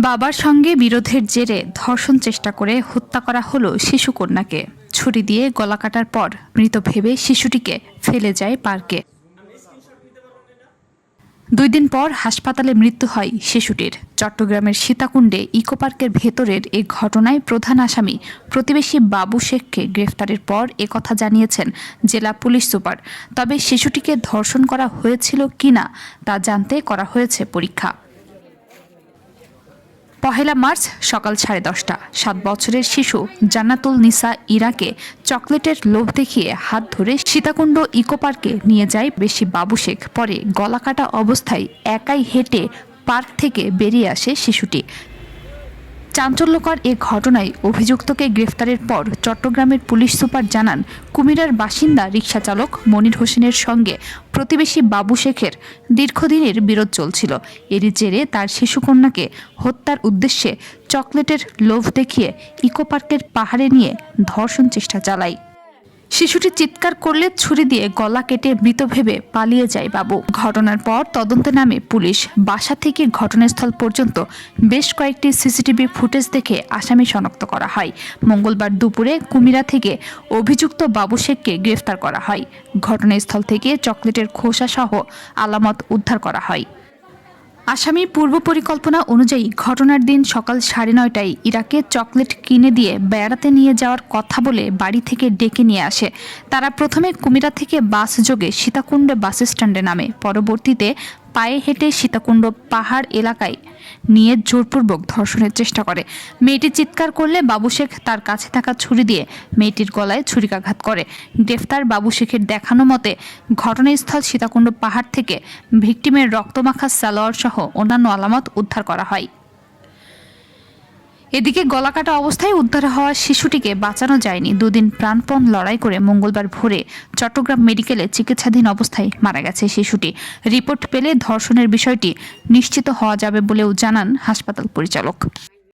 বাবার সঙ্গে বিরোধের জেরে ধর্ষণ চেষ্টা করে হত্যা করা হলো শিশুকন্যাকে। ছুরি দিয়ে গলা কাটার পর মৃত ভেবে শিশুটিকে ফেলে যায় পার্কে। 2 দিন পর হাসপাতালে মৃত্যু হয় শিশুটির। চট্টগ্রামের সীতাকুণ্ডে ইকো পার্কের ভেতরের এ ঘটনায় প্রধান আসামি প্রতিবেশী বাবু শেখকে গ্রেফতারের পর একথা জানিয়েছেন জেলা পুলিশ সুপার। তবে শিশুটিকে ধর্ষণ করা হয়েছিল কিনা তা জানতে করা হয়েছে পরীক্ষা। 1 মার্চ সকাল 10:30 7 বছরের শিশু জান্নাতুল নিসা ইরাকে চকলেটের লোভ দেখিয়ে হাত ধরে সীতাকুণ্ড ইকো পার্কে নিয়ে যায় বেশি বাবু শেখ। পরে গলাকাটা অবস্থায় একাই হেঁটে পার্ক থেকে বেরিয়ে আসে শিশুটি। চাঞ্চল্যকর এ ঘটনায় অভিযুক্তকে গ্রেফতারের পর চট্টগ্রামের পুলিশ সুপার জানান, কুমিরার বাসিন্দা রিকশাচালক মনির হোসেনের সঙ্গে প্রতিবেশী বাবু শেখের দীর্ঘদিনের বিরোধ চলছিল। এরই জেরে তার শিশুকন্যাকে হত্যার উদ্দেশ্যে চকলেটের লোভ দেখিয়ে ইকো পার্কের পাহাড়ে নিয়ে ধর্ষণ চেষ্টা চালায়। শিশুটি চিৎকার করলে ছুরি দিয়ে গলা কেটে মৃত ভেবে পালিয়ে যায় বাবু। ঘটনার পর তদন্তে নামে পুলিশ। বাসা থেকে ঘটনাস্থল পর্যন্ত বেশ কয়েকটি সিসিটিভি ফুটেজ দেখে আসামি শনাক্ত করা হয়। মঙ্গলবার দুপুরে কুমিরা থেকে অভিযুক্ত বাবু শেখকে গ্রেফতার করা হয়। ঘটনাস্থল থেকে চকলেটের খোসা সহ আলামত উদ্ধার করা হয়। আসামি পূর্ব পরিকল্পনা অনুযায়ী ঘটনার দিন সকাল 9:30টায় ইরাকে চকলেট কিনে দিয়ে বেড়াতে নিয়ে যাওয়ার কথা বলে বাড়ি থেকে ডেকে নিয়ে আসে। তারা প্রথমে কুমিরা থেকে বাস যোগে সীতাকুণ্ড বাস স্ট্যান্ডে নামে। পরবর্তীতে পায়ে হেঁটে সীতাকুণ্ড পাহাড় এলাকায় নিয়ে জোরপূর্বক ধর্ষণের চেষ্টা করে। মেয়েটি চিৎকার করলে বাবু শেখ তার কাছে থাকা ছুরি দিয়ে মেয়েটির গলায় ছুরিকাঘাত করে। গ্রেফতার বাবু শেখের দেখানো মতে ঘটনাস্থল সীতাকুণ্ড পাহাড় থেকে ভিকটিমের রক্তমাখা সালোয়ার সহ অন্যান্য আলামত উদ্ধার করা হয়। এদিকে গলাকাটা অবস্থায় উদ্ধার হওয়া শিশুটিকে বাঁচানো যায়নি। 2 দিন প্রাণপণ লড়াই করে মঙ্গলবার ভোরে চট্টগ্রাম মেডিকেলে চিকিৎসাধীন অবস্থায় মারা গেছে শিশুটি। রিপোর্ট পেলে ধর্ষণের বিষয়টি নিশ্চিত হওয়া যাবে বলেও জানান হাসপাতাল পরিচালক।